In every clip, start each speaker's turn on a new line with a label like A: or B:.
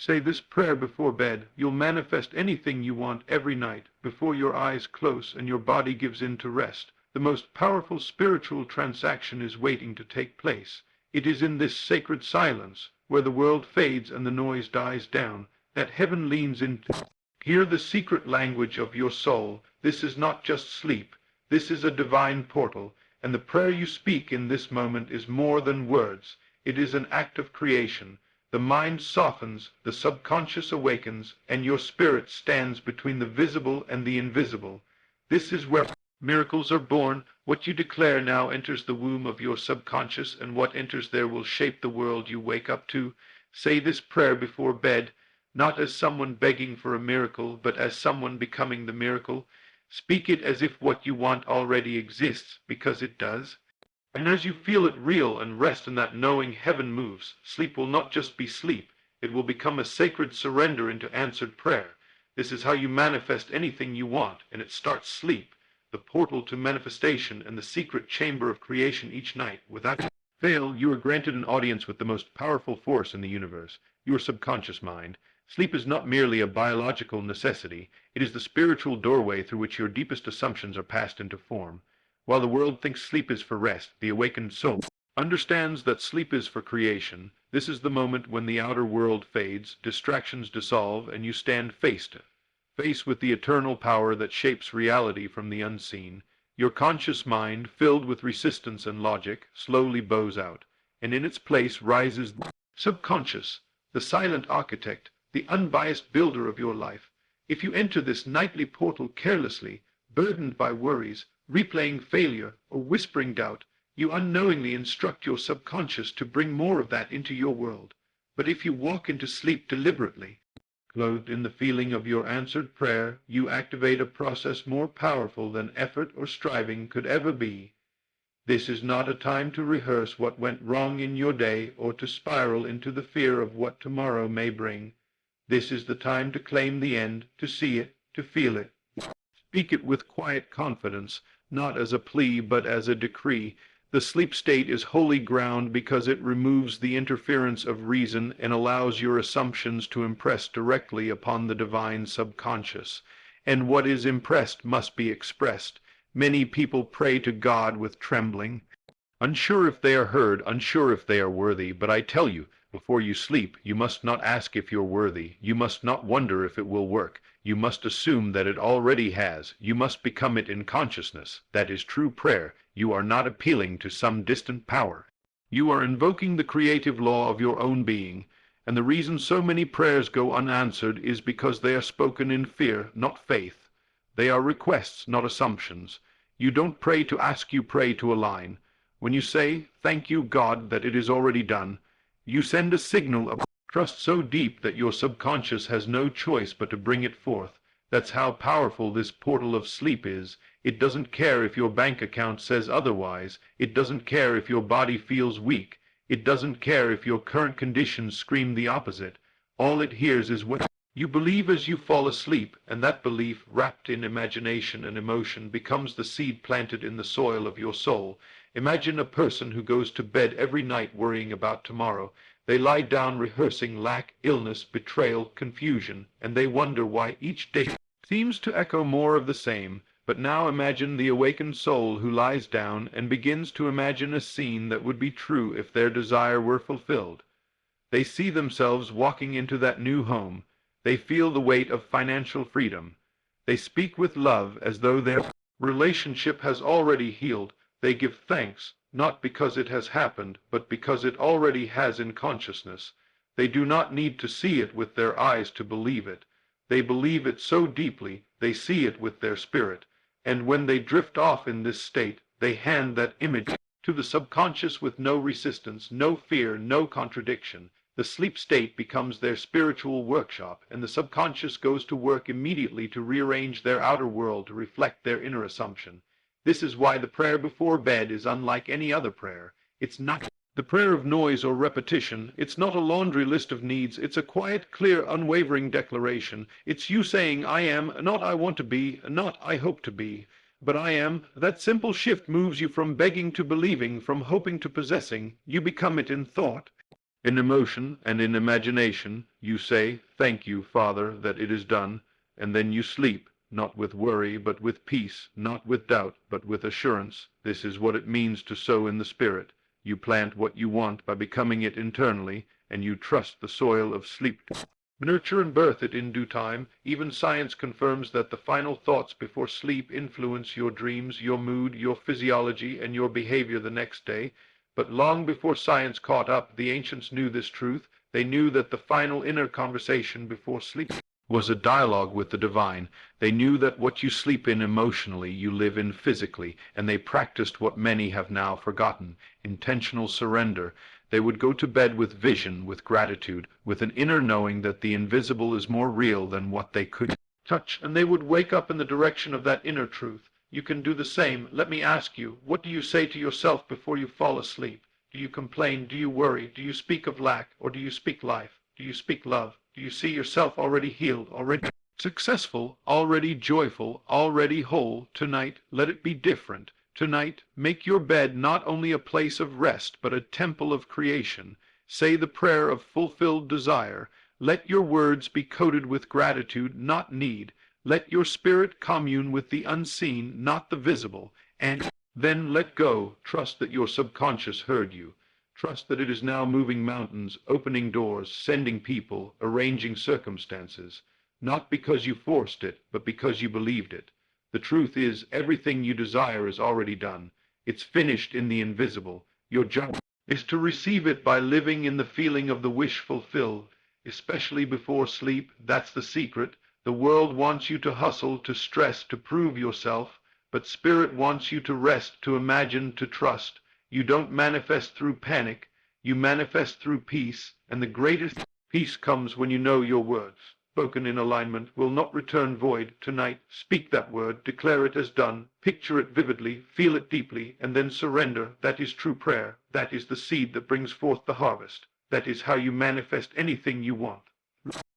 A: Say this prayer before bed. You'll manifest anything you want every night, before your eyes close and your body gives in to rest. The most powerful spiritual transaction is waiting to take place. It is in this sacred silence, where the world fades and the noise dies down, that heaven leans into. Hear the secret language of your soul. This is not just sleep. This is a divine portal, and the prayer you speak in this moment is more than words. It is an act of creation. The mind softens, the subconscious awakens, and your spirit stands between the visible and the invisible. This is where miracles are born. What you declare now enters the womb of your subconscious, and what enters there will shape the world you wake up to. Say this prayer before bed, not as someone begging for a miracle, but as someone becoming the miracle. Speak it as if what you want already exists, because it does. And as you feel it real and rest in that knowing, heaven moves. Sleep will not just be sleep. It will become a sacred surrender into answered prayer. This is how you manifest anything you want, and it starts sleep, the portal to manifestation and the secret chamber of creation each night. Without fail, you are granted an audience with the most powerful force in the universe, your subconscious mind. Sleep is not merely a biological necessity. It is the spiritual doorway through which your deepest assumptions are passed into form. While the world thinks sleep is for rest, the awakened soul understands that sleep is for creation. This is the moment when the outer world fades, distractions dissolve, and you stand face to face with the eternal power that shapes reality from the unseen. Your conscious mind, filled with resistance and logic, slowly bows out, and in its place rises the subconscious, the silent architect, the unbiased builder of your life. If you enter this nightly portal carelessly, burdened by worries, replaying failure, or whispering doubt, you unknowingly instruct your subconscious to bring more of that into your world. But if you walk into sleep deliberately, clothed in the feeling of your answered prayer, you activate a process more powerful than effort or striving could ever be. This is not a time to rehearse what went wrong in your day or to spiral into the fear of what tomorrow may bring. This is the time to claim the end, to see it, to feel it. Speak it with quiet confidence, not as a plea but as a decree. The sleep state is holy ground because it removes the interference of reason and allows your assumptions to impress directly upon the divine subconscious. And what is impressed must be expressed. Many people pray to God with trembling, unsure if they are heard, unsure if they are worthy. But I tell you, before you sleep, you must not ask if you're worthy. You must not wonder if it will work. You must assume that it already has. You must become it in consciousness. That is true prayer. You are not appealing to some distant power. You are invoking the creative law of your own being. And the reason so many prayers go unanswered is because they are spoken in fear, not faith. They are requests, not assumptions. You don't pray to ask, you pray to align. When you say, "Thank you, God, that it is already done," you send a signal of trust so deep that your subconscious has no choice but to bring it forth. That's how powerful this portal of sleep is. It doesn't care if your bank account says otherwise. It doesn't care if your body feels weak. It doesn't care if your current conditions scream the opposite. All it hears is what you believe as you fall asleep, and that belief, wrapped in imagination and emotion, becomes the seed planted in the soil of your soul. Imagine a person who goes to bed every night worrying about tomorrow. They lie down rehearsing lack, illness, betrayal, confusion, and they wonder why each day seems to echo more of the same. But now imagine the awakened soul who lies down and begins to imagine a scene that would be true if their desire were fulfilled. They see themselves walking into that new home. They feel the weight of financial freedom. They speak with love as though their relationship has already healed. They give thanks, not because it has happened, but because it already has in consciousness. They do not need to see it with their eyes to believe it. They believe it so deeply, they see it with their spirit. And when they drift off in this state, they hand that image to the subconscious with no resistance, no fear, no contradiction. The sleep state becomes their spiritual workshop, and the subconscious goes to work immediately to rearrange their outer world to reflect their inner assumption. This is why the prayer before bed is unlike any other prayer. It's not the prayer of noise or repetition. It's not a laundry list of needs. It's a quiet, clear, unwavering declaration. It's you saying, "I am," not "I want to be," not "I hope to be," but "I am." That simple shift moves you from begging to believing, from hoping to possessing. You become it in thought. In emotion and in imagination, you say, "Thank you, Father, that it is done," and then you sleep, not with worry, but with peace, not with doubt, but with assurance. This is what it means to sow in the Spirit. You plant what you want by becoming it internally, and you trust the soil of sleep. Nurture and birth it in due time. Even science confirms that the final thoughts before sleep influence your dreams, your mood, your physiology, and your behavior the next day. But long before science caught up, the ancients knew this truth. They knew that the final inner conversation before sleep was a dialogue with the divine. They knew that what you sleep in emotionally, you live in physically, and they practiced what many have now forgotten: intentional surrender. They would go to bed with vision, with gratitude, with an inner knowing that the invisible is more real than what they could touch, and they would wake up in the direction of that inner truth. You can do the same. Let me ask you, what do you say to yourself before you fall asleep? Do you complain? Do you worry? Do you speak of lack? Or do you speak life? Do you speak love? Do you see yourself already healed, already successful, already joyful, already whole? Tonight, let it be different. Tonight, make your bed not only a place of rest, but a temple of creation. Say the prayer of fulfilled desire. Let your words be coated with gratitude, not need. Let your spirit commune with the unseen, not the visible. And then let go. Trust that your subconscious heard you. Trust that it is now moving mountains, opening doors, sending people, arranging circumstances. Not because you forced it, but because you believed it. The truth is, everything you desire is already done. It's finished in the invisible. Your job is to receive it by living in the feeling of the wish fulfilled, especially before sleep. That's the secret. The world wants you to hustle, to stress, to prove yourself, but Spirit wants you to rest, to imagine, to trust. You don't manifest through panic. You manifest through peace, and the greatest peace comes when you know your words, spoken in alignment, will not return void. Tonight, speak that word, declare it as done, picture it vividly, feel it deeply, and then surrender. That is true prayer. That is the seed that brings forth the harvest. That is how you manifest anything you want.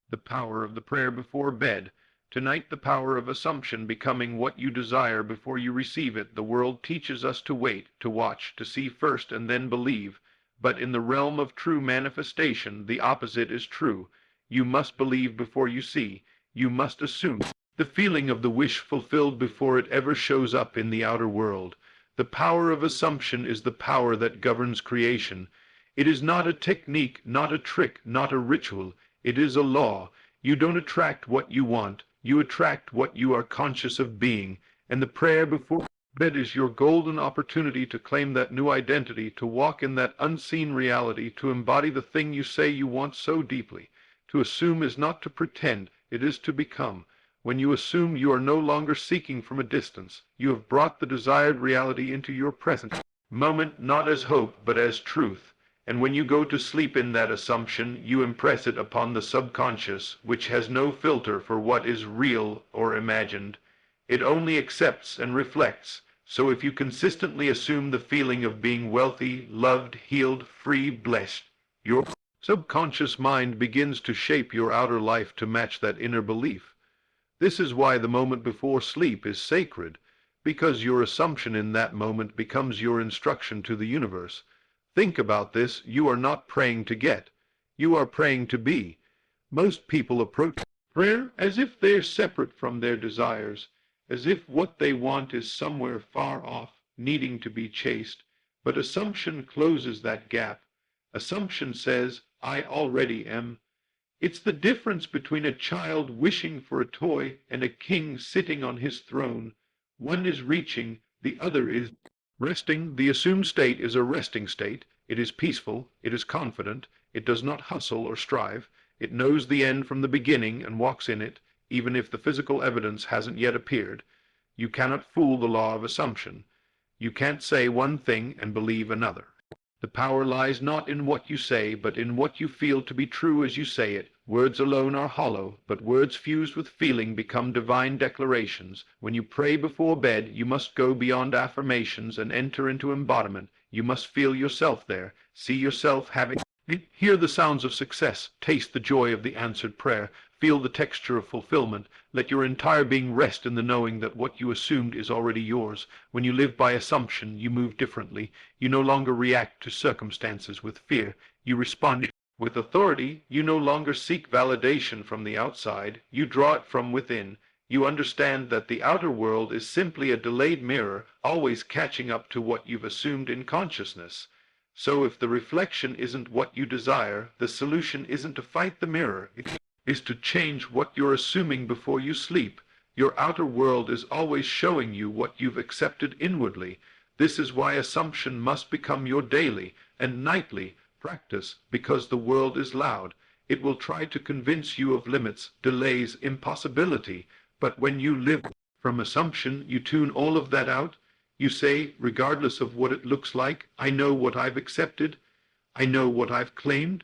A: The power of the prayer before bed. Tonight, the power of assumption, becoming what you desire before you receive it. The world teaches us to wait, to watch, to see first and then believe. But in the realm of true manifestation, the opposite is true. You must believe before you see. You must assume the feeling of the wish fulfilled before it ever shows up in the outer world. The power of assumption is the power that governs creation. It is not a technique, not a trick, not a ritual. It is a law. You don't attract what you want. You attract what you are conscious of being. And the prayer before bed is your golden opportunity to claim that new identity, to walk in that unseen reality, to embody the thing you say you want so deeply. To assume is not to pretend, it is to become. When you assume, you are no longer seeking from a distance. You have brought the desired reality into your present moment, not as hope, but as truth. And when you go to sleep in that assumption, you impress it upon the subconscious, which has no filter for what is real or imagined. It only accepts and reflects. So if you consistently assume the feeling of being wealthy, loved, healed, free, blessed, your subconscious mind begins to shape your outer life to match that inner belief. This is why the moment before sleep is sacred, because your assumption in that moment becomes your instruction to the universe. Think about this. You are not praying to get. You are praying to be. Most people approach prayer as if they're separate from their desires, as if what they want is somewhere far off, needing to be chased. But assumption closes that gap. Assumption says, I already am. It's the difference between a child wishing for a toy and a king sitting on his throne. One is reaching, the other is resting. The assumed state is a resting state. It is peaceful. It is confident. It does not hustle or strive. It knows the end from the beginning and walks in it, even if the physical evidence hasn't yet appeared. You cannot fool the law of assumption. You can't say one thing and believe another. The power lies not in what you say, but in what you feel to be true as you say it. Words alone are hollow, but words fused with feeling become divine declarations. When you pray before bed, you must go beyond affirmations and enter into embodiment. You must feel yourself there, see yourself having it. Hear the sounds of success, taste the joy of the answered prayer, feel the texture of fulfillment. Let your entire being rest in the knowing that what you assumed is already yours. When you live by assumption, you move differently. You no longer react to circumstances with fear. You respond With authority, you no longer seek validation from the outside, you draw it from within. You understand that the outer world is simply a delayed mirror, always catching up to what you've assumed in consciousness. So if the reflection isn't what you desire, the solution isn't to fight the mirror, it is to change what you're assuming before you sleep. Your outer world is always showing you what you've accepted inwardly. This is why assumption must become your daily and nightly practice, because the world is loud. It will try to convince you of limits, delays, impossibility. But when you live from assumption, you tune all of that out. You say, regardless of what it looks like, I know what I've accepted, I know what I've claimed,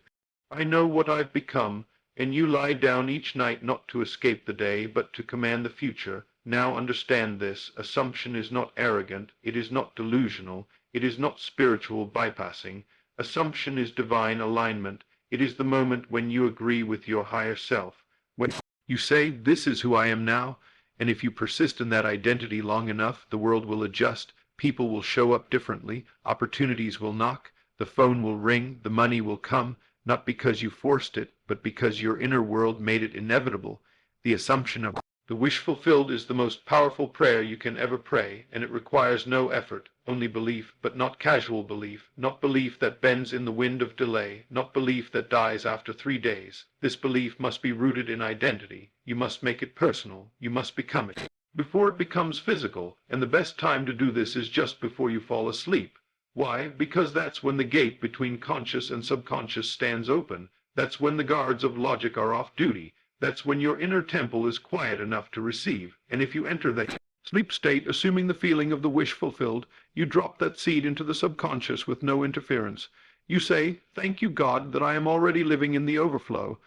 A: I know what I've become, and you lie down each night not to escape the day, but to command the future. Now understand this, assumption is not arrogant, it is not delusional, it is not spiritual bypassing. Assumption is divine alignment. It is the moment when you agree with your higher self. When you say, this is who I am now, and if you persist in that identity long enough, the world will adjust, people will show up differently, opportunities will knock, the phone will ring, the money will come, not because you forced it, but because your inner world made it inevitable. The assumption of the wish fulfilled is the most powerful prayer you can ever pray, and it requires no effort, only belief, but not casual belief, not belief that bends in the wind of delay, not belief that dies after 3 days. This belief must be rooted in identity. You must make it personal. You must become it before it becomes physical, and the best time to do this is just before you fall asleep. Why? Because that's when the gate between conscious and subconscious stands open. That's when the guards of logic are off duty. That's when your inner temple is quiet enough to receive, and if you enter that sleep state, assuming the feeling of the wish fulfilled, you drop that seed into the subconscious with no interference. You say, thank you, God, that I am already living in the overflow.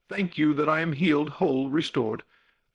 A: Thank you that I am healed, whole, restored.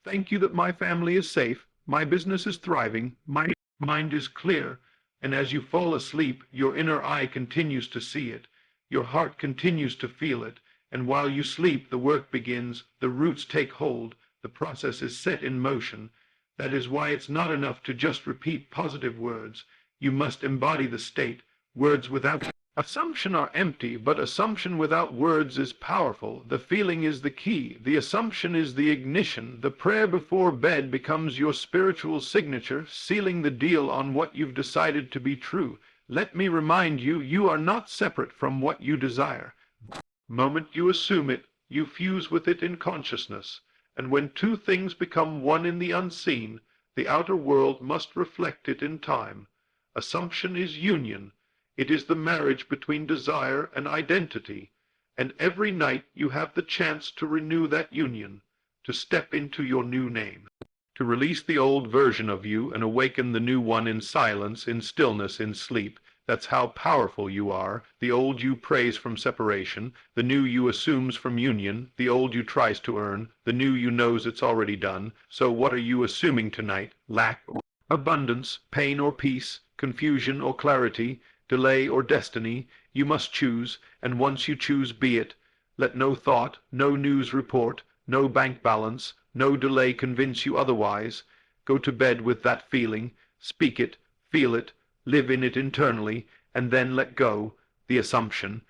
A: Thank you that my family is safe, my business is thriving, my mind is clear. And as you fall asleep, your inner eye continues to see it. Your heart continues to feel it. And while you sleep, the work begins, the roots take hold, the process is set in motion. That is why it's not enough to just repeat positive words. You must embody the state. Words without assumption are empty, but assumption without words is powerful. The feeling is the key. The assumption is the ignition. The prayer before bed becomes your spiritual signature, sealing the deal on what you've decided to be true. Let me remind you, you are not separate from what you desire. The moment you assume it, you fuse with it in consciousness. And when two things become one in the unseen, the outer world must reflect it in time. Assumption is union. It is the marriage between desire and identity. And every night you have the chance to renew that union, to step into your new name, to release the old version of you and awaken the new one in silence, in stillness, in sleep. That's how powerful you are. The old you prays from separation, the new you assumes from union, the old you tries to earn, the new you knows it's already done. So what are you assuming tonight? Lack or abundance, pain or peace, confusion or clarity, delay or destiny? You must choose, and once you choose, be it. Let no thought, no news report, no bank balance, no delay convince you otherwise. Go to bed with that feeling, speak it, feel it, live in it internally, and then let go. The assumption,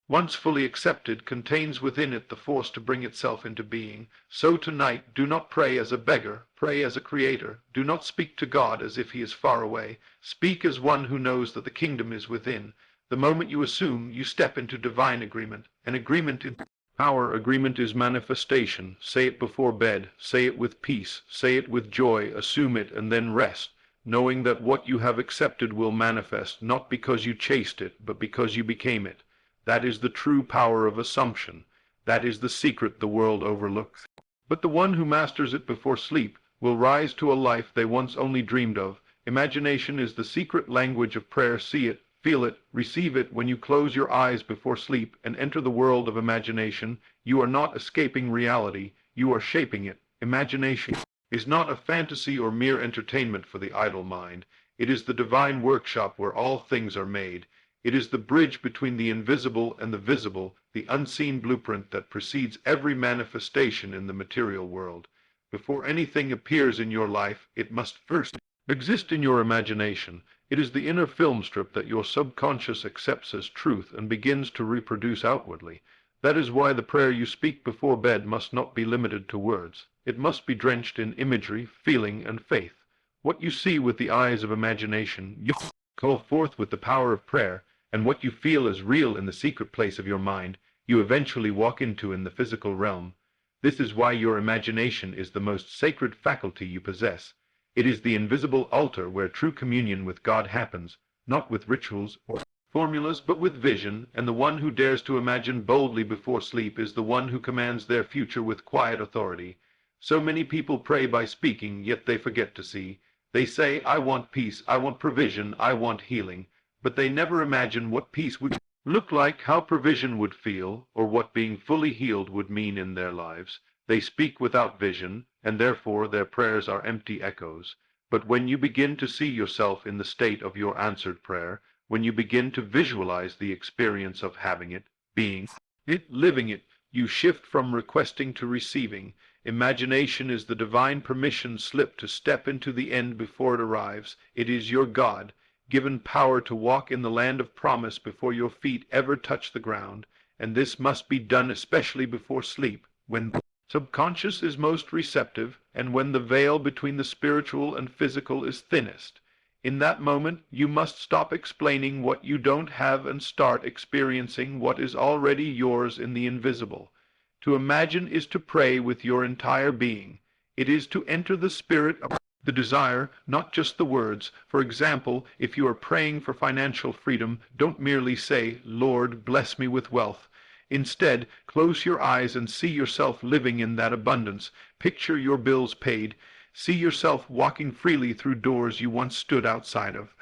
A: once fully accepted, contains within it the force to bring itself into being. So tonight, do not pray as a beggar, pray as a creator. Do not speak to God as if he is far away. Speak as one who knows that the kingdom is within. The moment you assume, you step into divine agreement. An agreement in power. Agreement is manifestation. Say it before bed. Say it with peace. Say it with joy. Assume it and then rest, knowing that what you have accepted will manifest, not because you chased it, but because you became it. That is the true power of assumption. That is the secret the world overlooks. But the one who masters it before sleep will rise to a life they once only dreamed of. Imagination is the secret language of prayer. See it, feel it, receive it when you close your eyes before sleep and enter the world of imagination. You are not escaping reality, you are shaping it. Imagination is not a fantasy or mere entertainment for the idle mind. It is the divine workshop where all things are made. It is the bridge between the invisible and the visible, the unseen blueprint that precedes every manifestation in the material world. Before anything appears in your life, it must first exist in your imagination. It is the inner film strip that your subconscious accepts as truth and begins to reproduce outwardly. That is why the prayer you speak before bed must not be limited to words. It must be drenched in imagery, feeling, and faith. What you see with the eyes of imagination, you call forth with the power of prayer, and what you feel as real in the secret place of your mind, you eventually walk into in the physical realm. This is why your imagination is the most sacred faculty you possess. It is the invisible altar where true communion with God happens, not with rituals or formulas, but with vision, and the one who dares to imagine boldly before sleep is the one who commands their future with quiet authority. So many people pray by speaking, yet they forget to see. They say, I want peace, I want provision, I want healing, but they never imagine what peace would look like, how provision would feel, or what being fully healed would mean in their lives. They speak without vision, and therefore their prayers are empty echoes. But when you begin to see yourself in the state of your answered prayer, when you begin to visualize the experience of having it, being it, living it, you shift from requesting to receiving. Imagination is the divine permission slip to step into the end before it arrives. It is your God, given power to walk in the land of promise before your feet ever touch the ground, and this must be done especially before sleep, when the subconscious is most receptive, and when the veil between the spiritual and physical is thinnest. In that moment, you must stop explaining what you don't have and start experiencing what is already yours in the invisible. To imagine is to pray with your entire being. It is to enter the spirit of the desire, not just the words. For example, if you are praying for financial freedom, don't merely say, Lord, bless me with wealth. Instead, close your eyes and see yourself living in that abundance. Picture your bills paid. See yourself walking freely through doors you once stood outside of.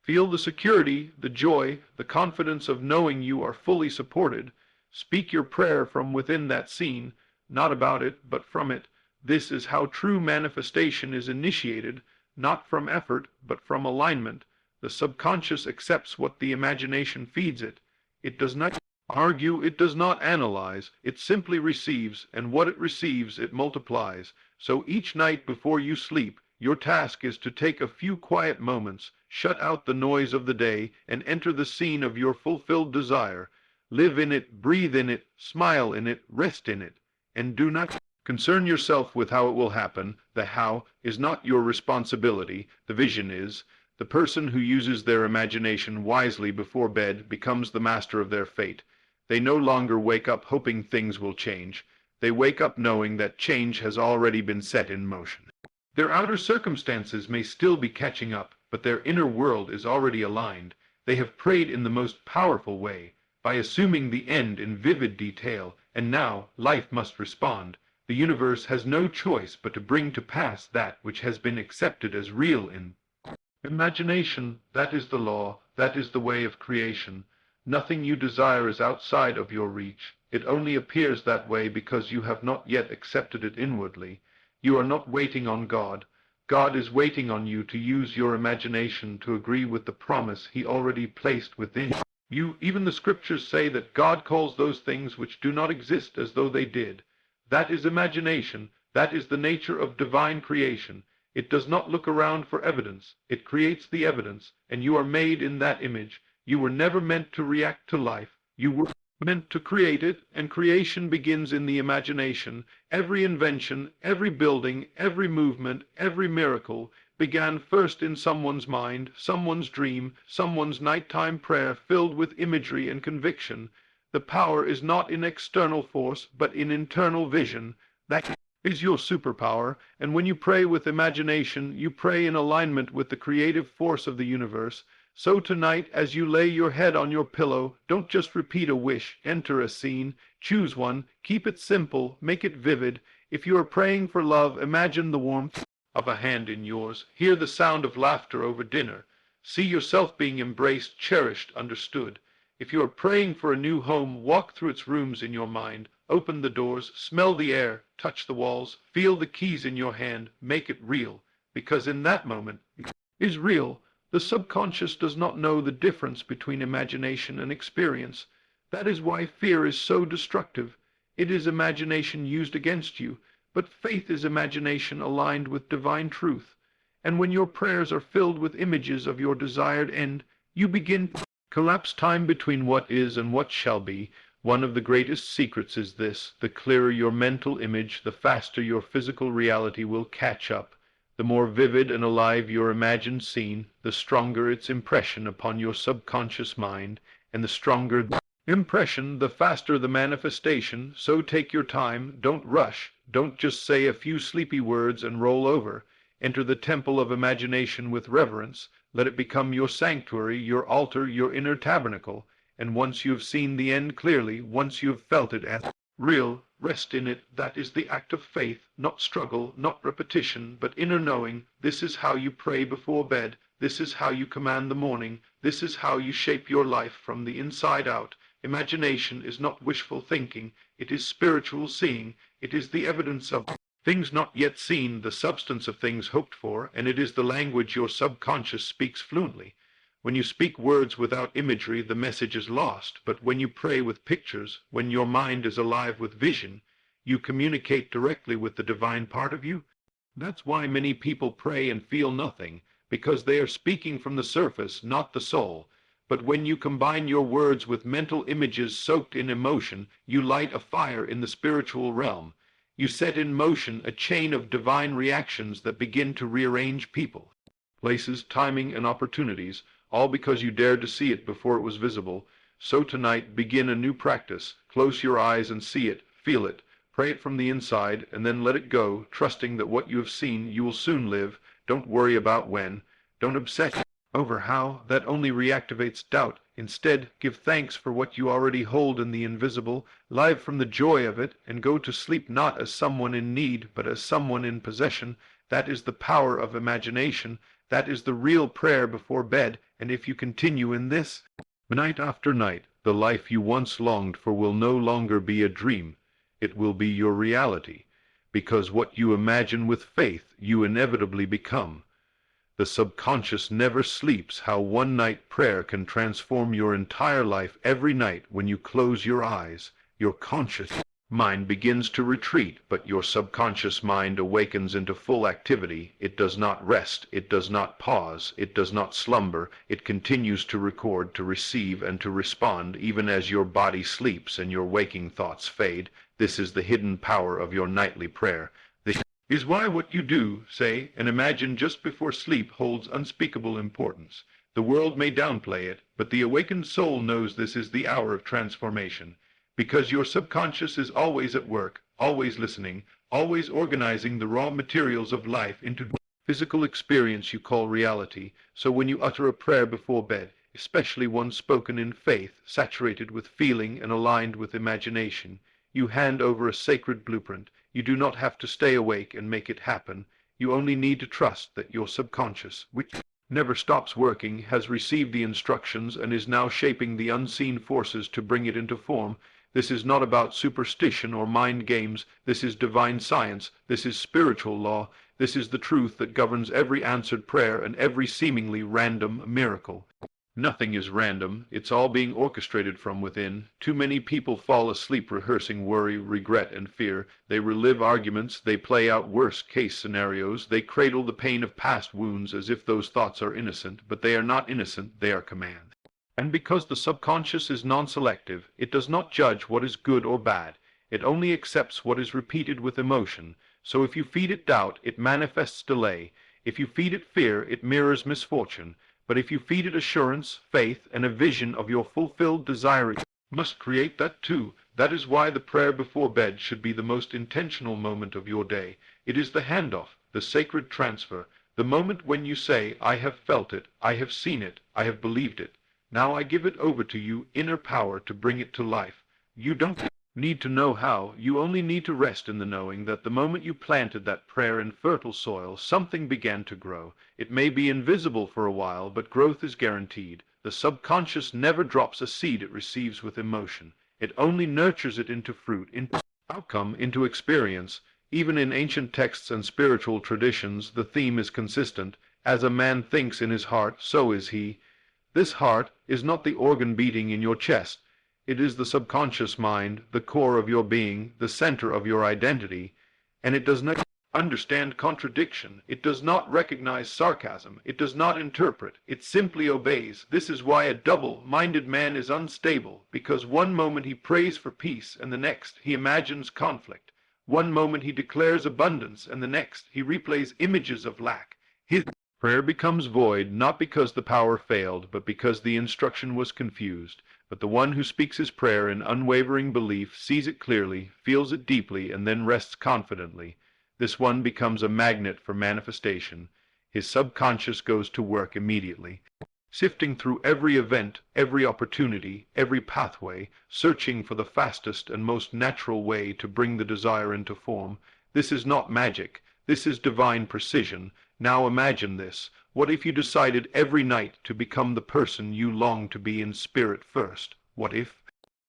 A: Feel the security, the joy, the confidence of knowing you are fully supported. Speak your prayer from within that scene, not about it, but from it. This is how true manifestation is initiated, not from effort, but from alignment. The subconscious accepts what the imagination feeds it. It does not argue, it does not analyze, it simply receives, and what it receives it multiplies. So each night before you sleep, your task is to take a few quiet moments, shut out the noise of the day, and enter the scene of your fulfilled desire. Live in it, breathe in it, smile in it, rest in it, and do not concern yourself with how it will happen. The how is not your responsibility, the vision is. The person who uses their imagination wisely before bed becomes the master of their fate. They no longer wake up hoping things will change. They wake up knowing that change has already been set in motion. Their outer circumstances may still be catching up, but their inner world is already aligned. They have prayed in the most powerful way, by assuming the end in vivid detail, and now life must respond. The universe has no choice but to bring to pass that which has been accepted as real in imagination. That is the law, that is the way of creation. Nothing you desire is outside of your reach. It only appears that way because you have not yet accepted it inwardly. You are not waiting on God. God is waiting on you to use your imagination to agree with the promise He already placed within you. Even the scriptures say that God calls those things which do not exist as though they did. That is imagination. That is the nature of divine creation. It does not look around for evidence. It creates the evidence, and you are made in that image. You were never meant to react to life. You were meant to create it, and creation begins in the imagination. Every invention, every building, every movement, every miracle began first in someone's mind, someone's dream, someone's nighttime prayer filled with imagery and conviction. The power is not in external force, but in internal vision. That is your superpower, and when you pray with imagination, you pray in alignment with the creative force of the universe. So tonight, as you lay your head on your pillow, don't just repeat a wish, enter a scene, choose one, keep it simple, make it vivid. If you are praying for love, imagine the warmth of a hand in yours, hear the sound of laughter over dinner, see yourself being embraced, cherished, understood. If you are praying for a new home, walk through its rooms in your mind, open the doors, smell the air, touch the walls, feel the keys in your hand, make it real, because in that moment it is real. The subconscious does not know the difference between imagination and experience. That is why fear is so destructive. It is imagination used against you, but faith is imagination aligned with divine truth. And when your prayers are filled with images of your desired end, you begin to collapse time between what is and what shall be. One of the greatest secrets is this: the clearer your mental image, the faster your physical reality will catch up. The more vivid and alive your imagined scene, the stronger its impression upon your subconscious mind, and the stronger the impression, the faster the manifestation. So take your time, don't rush, don't just say a few sleepy words and roll over. Enter the temple of imagination with reverence. Let it become your sanctuary, your altar, your inner tabernacle. And once you have seen the end clearly, once you have felt it as real, rest in it. That is the act of faith, not struggle, not repetition, but inner knowing. This is how you pray before bed. This is how you command the morning. This is how you shape your life from the inside out. Imagination is not wishful thinking. It is spiritual seeing. It is the evidence of things not yet seen, the substance of things hoped for, and it is the language your subconscious speaks fluently. When you speak words without imagery, the message is lost. But when you pray with pictures, when your mind is alive with vision, you communicate directly with the divine part of you. That's why many people pray and feel nothing, because they are speaking from the surface, not the soul. But when you combine your words with mental images soaked in emotion, you light a fire in the spiritual realm. You set in motion a chain of divine reactions that begin to rearrange people, places, timing, and opportunities, all because you dared to see it before it was visible. So tonight, begin a new practice. Close your eyes and see it, feel it, pray it from the inside, and then let it go, trusting that what you have seen you will soon live. Don't worry about when. Don't obsess over how. That only reactivates doubt. Instead, give thanks for what you already hold in the invisible, live from the joy of it, and go to sleep not as someone in need, but as someone in possession. That is the power of imagination. That is the real prayer before bed, and if you continue in this, night after night, the life you once longed for will no longer be a dream. It will be your reality, because what you imagine with faith, you inevitably become. The subconscious never sleeps. How one night prayer can transform your entire life every night when you close your eyes. Your conscious mind begins to retreat, but your subconscious mind awakens into full activity. It does not rest, it does not pause, it does not slumber. It continues to record, to receive, and to respond, even as your body sleeps and your waking thoughts fade. This is the hidden power of your nightly prayer. This is why what you do, say, and imagine just before sleep holds unspeakable importance. The world may downplay it, but the awakened soul knows this is the hour of transformation. Because your subconscious is always at work, always listening, always organizing the raw materials of life into physical experience you call reality. So when you utter a prayer before bed, especially one spoken in faith, saturated with feeling and aligned with imagination, you hand over a sacred blueprint. You do not have to stay awake and make it happen. You only need to trust that your subconscious, which never stops working, has received the instructions and is now shaping the unseen forces to bring it into form. This is not about superstition or mind games. This is divine science. This is spiritual law. This is the truth that governs every answered prayer and every seemingly random miracle. Nothing is random. It's all being orchestrated from within. Too many people fall asleep rehearsing worry, regret, and fear. They relive arguments. They play out worst-case scenarios. They cradle the pain of past wounds as if those thoughts are innocent. But they are not innocent. They are command. And because the subconscious is non-selective, it does not judge what is good or bad. It only accepts what is repeated with emotion. So if you feed it doubt, it manifests delay. If you feed it fear, it mirrors misfortune. But if you feed it assurance, faith, and a vision of your fulfilled desire, it must create that too. That is why the prayer before bed should be the most intentional moment of your day. It is the handoff, the sacred transfer, the moment when you say, I have felt it, I have seen it, I have believed it. Now I give it over to you, inner power, to bring it to life. You don't need to know how. You only need to rest in the knowing that the moment you planted that prayer in fertile soil, something began to grow. It may be invisible for a while, but growth is guaranteed. The subconscious never drops a seed it receives with emotion. It only nurtures it into fruit, into outcome, into experience. Even in ancient texts and spiritual traditions, the theme is consistent. As a man thinks in his heart, so is he. This heart is not the organ beating in your chest. It is the subconscious mind, the core of your being, the center of your identity, and it does not understand contradiction. It does not recognize sarcasm. It does not interpret. It simply obeys. This is why a double-minded man is unstable, because one moment he prays for peace and the next he imagines conflict. One moment he declares abundance and the next he replays images of lack. His prayer becomes void, not because the power failed, but because the instruction was confused. But the one who speaks his prayer in unwavering belief sees it clearly, feels it deeply, and then rests confidently. This one becomes a magnet for manifestation. His subconscious goes to work immediately, sifting through every event, every opportunity, every pathway, searching for the fastest and most natural way to bring the desire into form. This is not magic. This is divine precision. Now imagine this. What if you decided every night to become the person you long to be in spirit first? What if,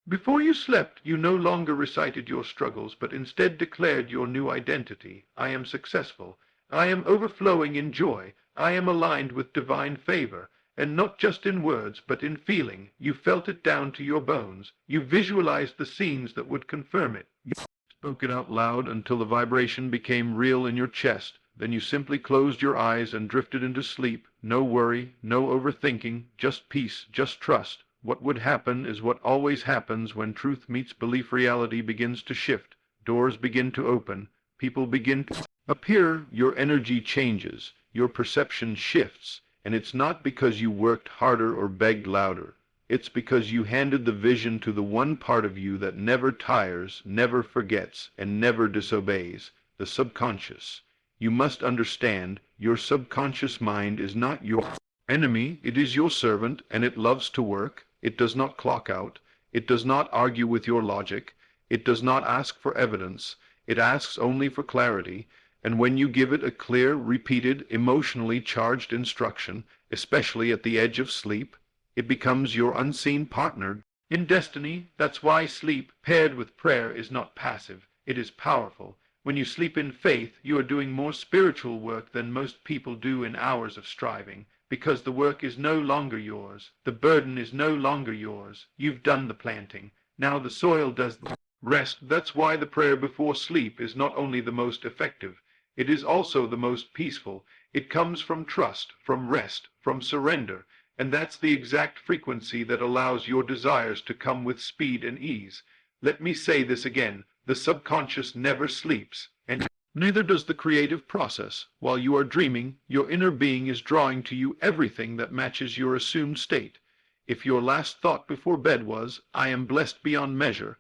A: before you slept, you no longer recited your struggles, but instead declared your new identity? I am successful. I am overflowing in joy. I am aligned with divine favor. And not just in words, but in feeling. You felt it down to your bones. You visualized the scenes that would confirm it. You spoke it out loud until the vibration became real in your chest. Then you simply closed your eyes and drifted into sleep. No worry, no overthinking, just peace, just trust. What would happen is what always happens when truth meets belief. Reality begins to shift. Doors begin to open. People begin to appear. Your energy changes. Your perception shifts. And it's not because you worked harder or begged louder. It's because you handed the vision to the one part of you that never tires, never forgets, and never disobeys, the subconscious. You must understand, your subconscious mind is not your enemy. It is your servant, and it loves to work. It does not clock out. It does not argue with your logic. It does not ask for evidence. It asks only for clarity. And when you give it a clear, repeated, emotionally charged instruction, especially at the edge of sleep, it becomes your unseen partner in destiny. That's why sleep, paired with prayer, is not passive. It is powerful. When you sleep in faith, you are doing more spiritual work than most people do in hours of striving, because the work is no longer yours. The burden is no longer yours. You've done the planting. Now the soil does the rest. That's why the prayer before sleep is not only the most effective, it is also the most peaceful. It comes from trust, from rest, from surrender, and that's the exact frequency that allows your desires to come with speed and ease. Let me say this again. The subconscious never sleeps, and neither does the creative process. While you are dreaming, your inner being is drawing to you everything that matches your assumed state. If your last thought before bed was, "I am blessed beyond measure,"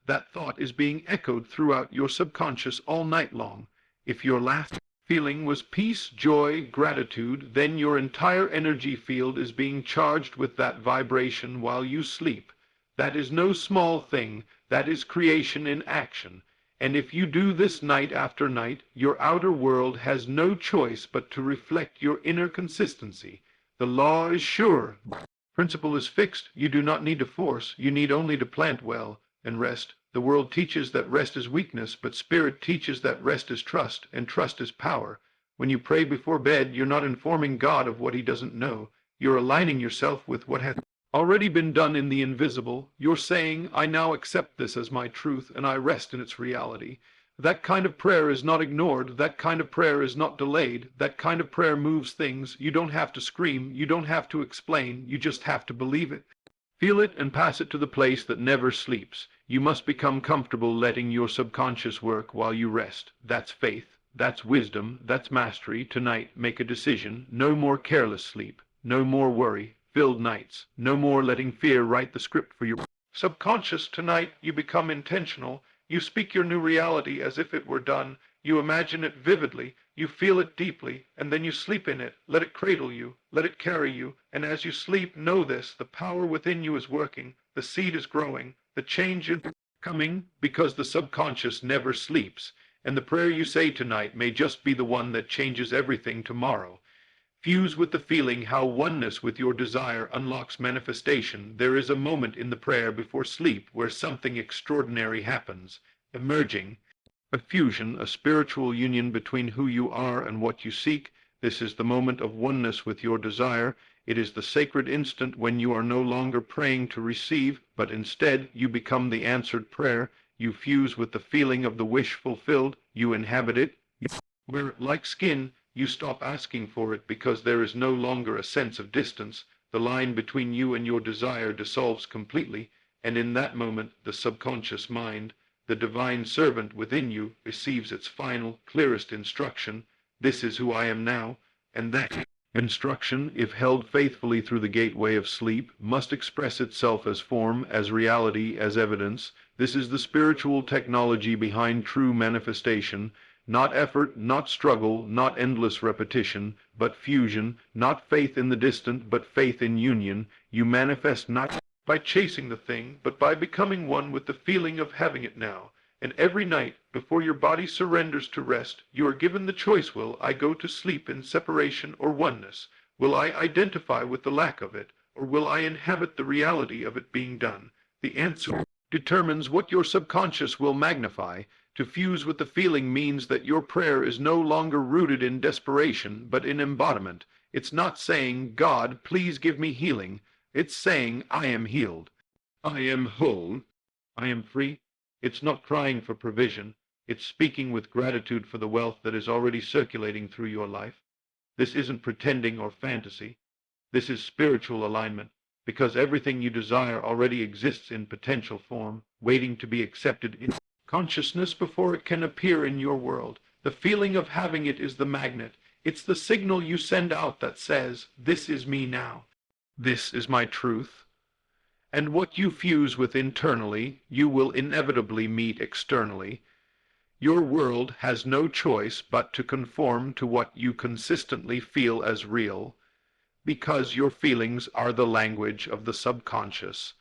A: that thought is being echoed throughout your subconscious all night long. If your last feeling was peace, joy, gratitude, then your entire energy field is being charged with that vibration while you sleep. That is no small thing. That is creation in action. And if you do this night after night, your outer world has no choice but to reflect your inner consistency. The law is sure. Principle is fixed. You do not need to force. You need only to plant well and rest. The world teaches that rest is weakness, but spirit teaches that rest is trust, and trust is power. When you pray before bed, you're not informing God of what he doesn't know. You're aligning yourself with what has already been done in the invisible. You're saying, "I now accept this as my truth, and I rest in its reality." That kind of prayer is not ignored. That kind of prayer is not delayed. That kind of prayer moves things. You don't have to scream. You don't have to explain. You just have to believe it. Feel it and pass it to the place that never sleeps. You must become comfortable letting your subconscious work while you rest. That's faith. That's wisdom. That's mastery. Tonight, make a decision. No more careless sleep. No more worry-filled nights. No more letting fear write the script for your subconscious. Tonight, you become intentional. You speak your new reality as if it were done. You imagine it vividly. You feel it deeply, and then you sleep in it. Let it cradle you. Let it carry you. And as you sleep, know this: the power within you is working. The seed is growing. The change is coming, because the subconscious never sleeps. And the prayer you say tonight may just be the one that changes everything tomorrow. Fuse with the feeling how oneness with your desire unlocks manifestation. There is a moment in the prayer before sleep where something extraordinary happens, emerging. A fusion, a spiritual union between who you are and what you seek. This is the moment of oneness with your desire. It is the sacred instant when you are no longer praying to receive, but instead you become the answered prayer. You fuse with the feeling of the wish fulfilled. You inhabit it. where, like skin, you stop asking for it because there is no longer a sense of distance. The line between you and your desire dissolves completely, and in that moment the subconscious mind, the divine servant within you, receives its final, clearest instruction. This is who I am now, and that instruction, if held faithfully through the gateway of sleep, must express itself as form, as reality, as evidence. This is the spiritual technology behind true manifestation. Not effort, not struggle, not endless repetition, but fusion, not faith in the distant, but faith in union. You manifest not by chasing the thing, but by becoming one with the feeling of having it now. And every night, before your body surrenders to rest, you are given the choice: will I go to sleep in separation or oneness? Will I identify with the lack of it, or will I inhabit the reality of it being done? The answer determines what your subconscious will magnify. To fuse with the feeling means that your prayer is no longer rooted in desperation, but in embodiment. It's not saying, God, please give me healing. It's saying, I am healed. I am whole. I am free. It's not crying for provision. It's speaking with gratitude for the wealth that is already circulating through your life. This isn't pretending or fantasy. This is spiritual alignment, because everything you desire already exists in potential form, waiting to be accepted in consciousness before it can appear in your world. The feeling of having it is the magnet. It's the signal you send out that says, this is me now. This is my truth. And what you fuse with internally, you will inevitably meet externally. Your world has no choice but to conform to what you consistently feel as real, because your feelings are the language of the subconscious.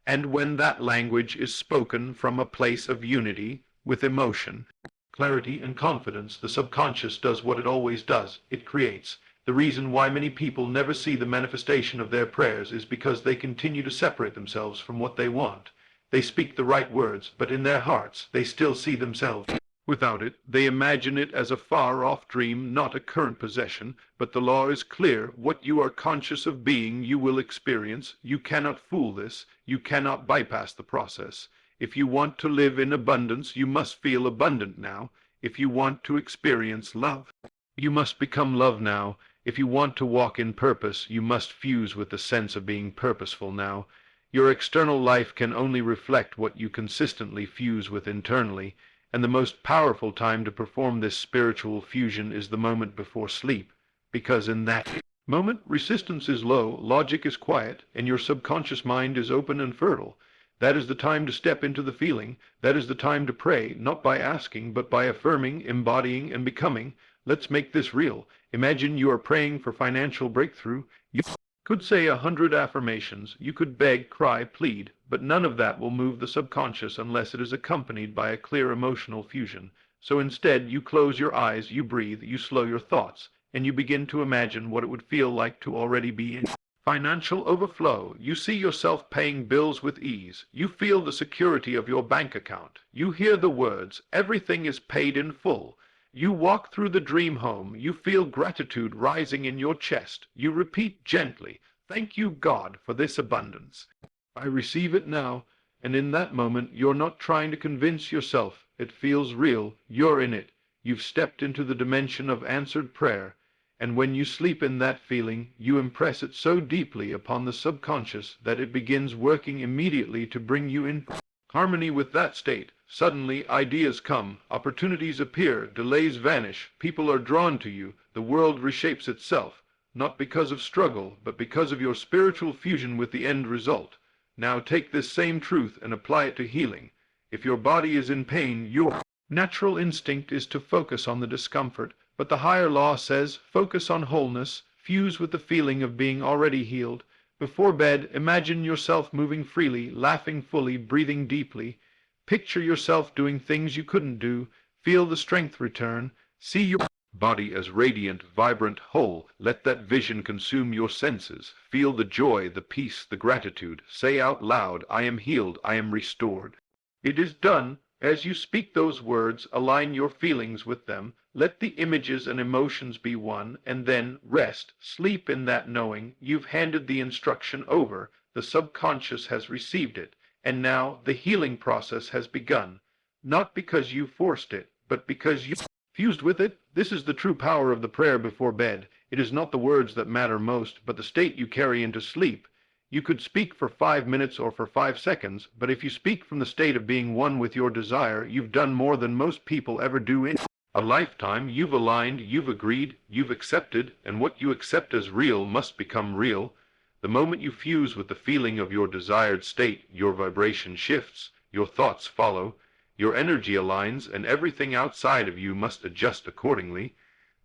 A: And when that language is spoken from a place of unity, with emotion, clarity, and confidence, the subconscious does what it always does. It creates. The reason why many people never see the manifestation of their prayers is because they continue to separate themselves from what they want. They speak the right words, but in their hearts they still see themselves without it. They imagine it as a far-off dream, not a current possession. But the law is clear. What you are conscious of being, you will experience. You cannot fool this. You cannot bypass the process. If you want to live in abundance, you must feel abundant now. If you want to experience love, you must become love now. If you want to walk in purpose, you must fuse with the sense of being purposeful now. Your external life can only reflect what you consistently fuse with internally, and the most powerful time to perform this spiritual fusion is the moment before sleep, because in that moment resistance is low, logic is quiet, and your subconscious mind is open and fertile. That is the time to step into the feeling. That is the time to pray, not by asking, but by affirming, embodying, and becoming. Let's make this real. Imagine you are praying for financial breakthrough. You could say 100 affirmations. You could beg, cry, plead, but none of that will move the subconscious unless it is accompanied by a clear emotional fusion. So instead, you close your eyes, you breathe, you slow your thoughts, and you begin to imagine what it would feel like to already be in financial overflow. You see yourself paying bills with ease. You feel the security of your bank account. You hear the words, everything is paid in full. You walk through the dream home. You feel gratitude rising in your chest. You repeat gently, thank you, God, for this abundance. I receive it now. And in that moment, you're not trying to convince yourself. It feels real. You're in it. You've stepped into the dimension of answered prayer. And when you sleep in that feeling, you impress it so deeply upon the subconscious that it begins working immediately to bring you in harmony with that state. Suddenly, ideas come, opportunities appear, delays vanish, people are drawn to you, the world reshapes itself, not because of struggle, but because of your spiritual fusion with the end result. Now take this same truth and apply it to healing. If your body is in pain, your natural instinct is to focus on the discomfort, but the higher law says, focus on wholeness, fuse with the feeling of being already healed. Before bed, imagine yourself moving freely, laughing fully, breathing deeply. Picture yourself doing things you couldn't do. Feel the strength return. See your body as radiant, vibrant, whole. Let that vision consume your senses. Feel the joy, the peace, the gratitude. Say out loud, I am healed, I am restored. It is done. As you speak those words, align your feelings with them. Let the images and emotions be one, and then rest. Sleep in that knowing. You've handed the instruction over. The subconscious has received it. And now the healing process has begun. Not because you forced it, but because you Fused with it, this is the true power of the prayer before bed. It is not the words that matter most, but the state you carry into sleep. You could speak for 5 minutes or for 5 seconds, but if you speak from the state of being one with your desire, you've done more than most people ever do in a lifetime. You've aligned, you've agreed, you've accepted, and what you accept as real must become real. The moment you fuse with the feeling of your desired state, your vibration shifts, your thoughts follow, your energy aligns, and everything outside of you must adjust accordingly.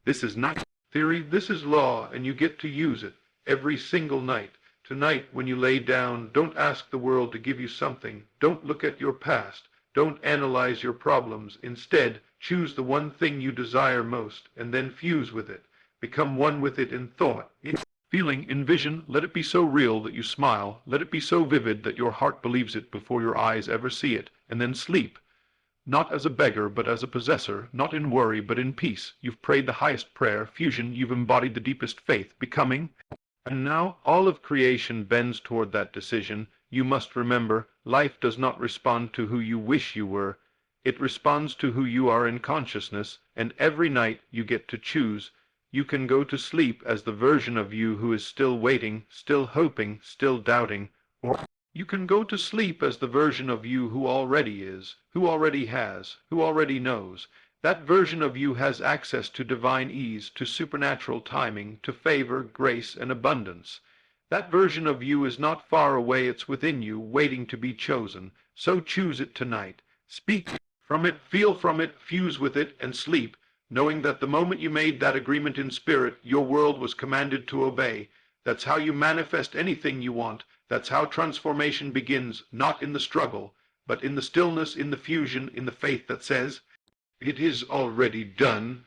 A: This is not theory, this is law, and you get to use it every single night. Tonight, when you lay down, don't ask the world to give you something. Don't look at your past. Don't analyze your problems. Instead, choose the one thing you desire most, and then fuse with it. Become one with it in thought, in feeling, in vision. Let it be so real that you smile. Let it be so vivid that your heart believes it before your eyes ever see it. And then sleep. Not as a beggar, but as a possessor. Not in worry, but in peace. You've prayed the highest prayer. Fusion, you've embodied the deepest faith. Becoming. And now all of creation bends toward that decision. You must remember, life does not respond to who you wish you were. It responds to who you are in consciousness, and every night you get to choose. You can go to sleep as the version of you who is still waiting, still hoping, still doubting, or you can go to sleep as the version of you who already is, who already has, who already knows. That version of you has access to divine ease, to supernatural timing, to favor, grace, and abundance. That version of you is not far away, it's within you, waiting to be chosen. So choose it tonight. Speak from it, feel from it, fuse with it, and sleep, knowing that the moment you made that agreement in spirit, your world was commanded to obey. That's how you manifest anything you want. That's how transformation begins, not in the struggle, but in the stillness, in the fusion, in the faith that says, "It is already done."